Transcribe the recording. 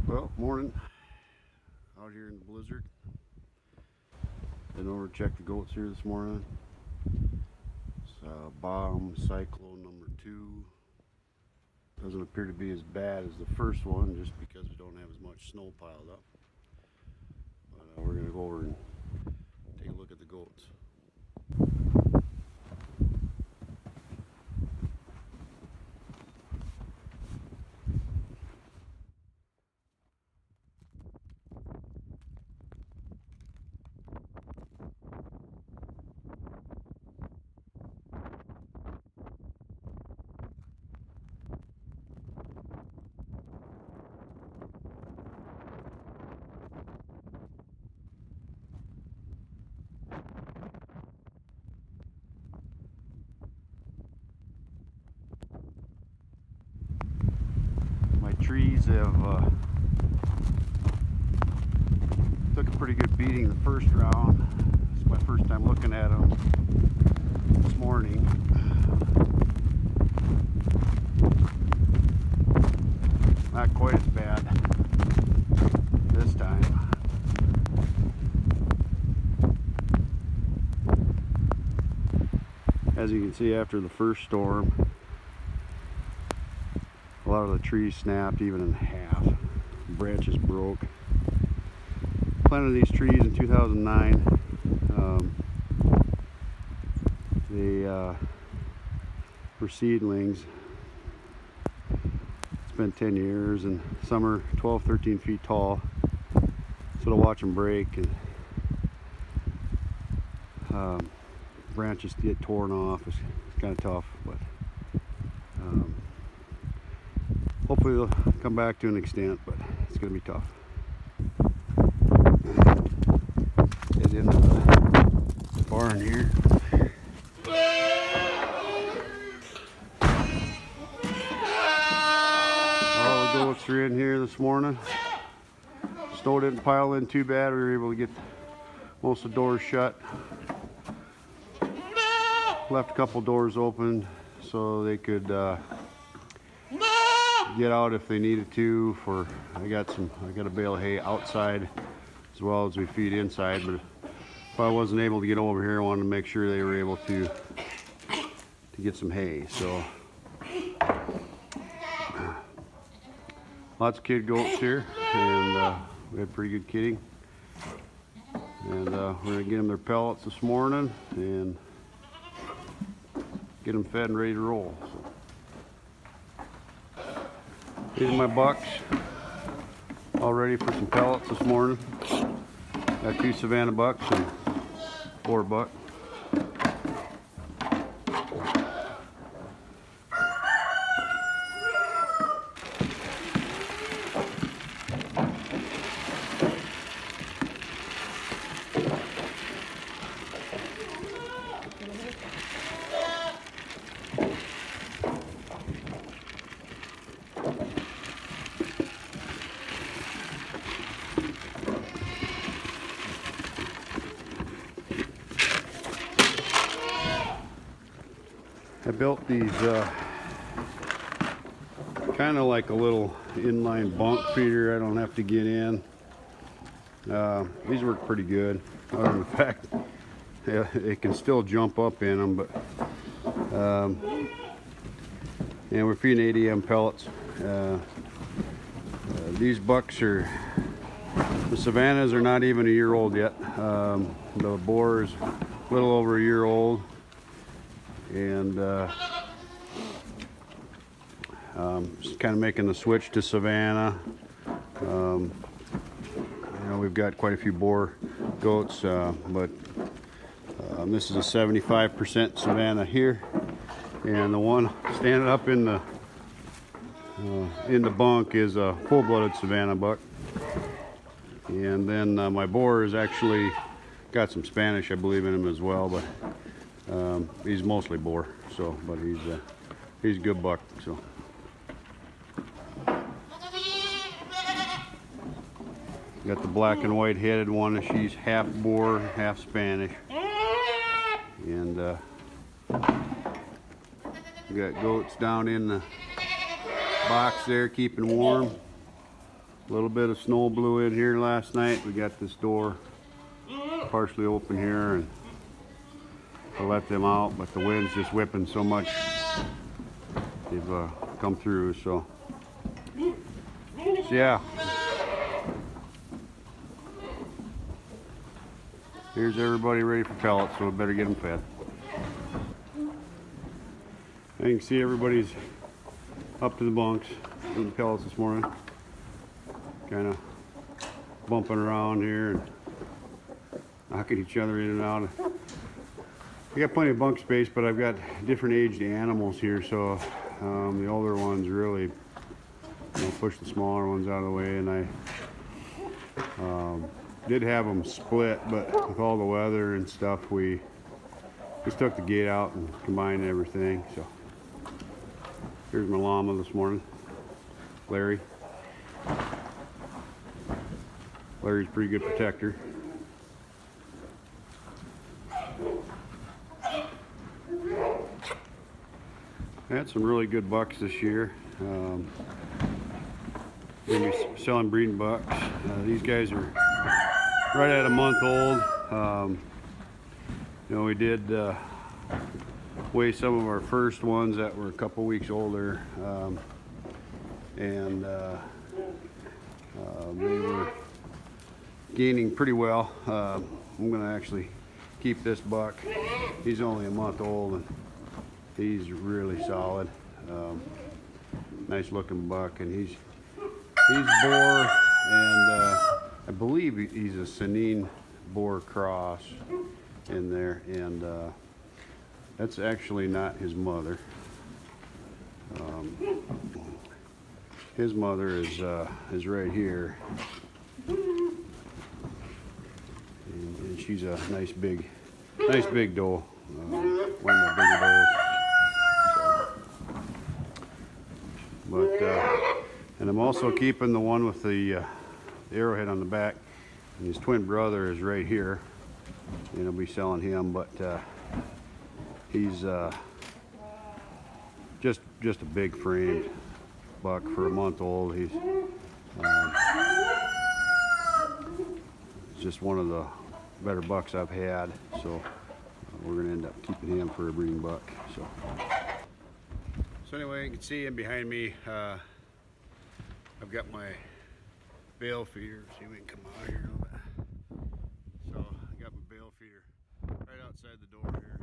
Well, morning. Out here in the blizzard. Been over to check the goats here this morning. It's bomb cyclone number 2. Doesn't appear to be as bad as the first one, just because we don't have as much snow piled up. But we're gonna go over and take a look at the goats. My trees have took a pretty good beating the first round. It's my first time looking at them this morning. Not quite as bad this time. As you can see, after the first storm, a lot of the trees snapped even in half. Branches broke. Planted these trees in 2009. They were seedlings. It's been 10 years, and some are 12, 13 feet tall. So to watch them break and branches get torn off is kind of tough, but hopefully they'll come back to an extent, but it's going to be tough. Get into the barn here. All the goats are in here this morning. Snow didn't pile in too bad. We were able to get most of the doors shut. Left a couple doors open so they could get out if they needed to. I got a bale of hay outside as well as we feed inside, but if I wasn't able to get over here, I wanted to make sure they were able to get some hay. So lots of kid goats here, and we had pretty good kidding, and we're gonna get them their pellets this morning and get them fed and ready to roll. So, these are my bucks, all ready for some pellets this morning. Got 2 Savannah bucks and 4 buck. I built these kind of like a little inline bunk feeder. I don't have to get in. These work pretty good, other than the fact it can still jump up in them, but and we're feeding ADM pellets. These bucks the Savannahs are not even a year old yet. The boar is a little over a year old, and just kind of making the switch to Savannah. We've got quite a few boar goats, but this is a 75% Savannah here, and the one standing up in the bunk is a full-blooded Savannah buck. And then my boar has actually got some Spanish, I believe, in him as well, but he's mostly boar. So, but he's a good buck. So. Got the black and white headed one. She's half boar, half Spanish. And we got goats down in the box there keeping warm. A little bit of snow blew in here last night. We got this door partially open here and to let them out, but the wind's just whipping so much they've come through. So yeah, here's everybody ready for pellets, so we better get them fed. I can see everybody's up to the bunks eating pellets this morning, kind of bumping around here and knocking each other in and out. I got plenty of bunk space, but I've got different aged animals here, so the older ones really push the smaller ones out of the way, and I did have them split, but with all the weather and stuff, we just took the gate out and combined everything. So here's my llama this morning, Larry. Larry's a pretty good protector. I had some really good bucks this year. Gonna be selling breeding bucks. These guys are right at a month old. We did weigh some of our first ones that were a couple weeks older, and they were gaining pretty well. I'm gonna actually keep this buck. He's only a month old and he's really solid. Nice looking buck, and he's boar, and I believe he's a Sanine boar cross in there, and that's actually not his mother. His mother is right here, and she's a nice big doe, one of my bigger does. And I'm also keeping the one with the arrowhead on the back, and his twin brother is right here, and I'll be selling him, but he's just a big framed buck for a month old. He's just one of the better bucks I've had, so we're gonna end up keeping him for a breeding buck. So anyway, you can see him behind me. I've got my bale feeder. See if we can come out here a little bit. So I got my bale feeder right outside the door here.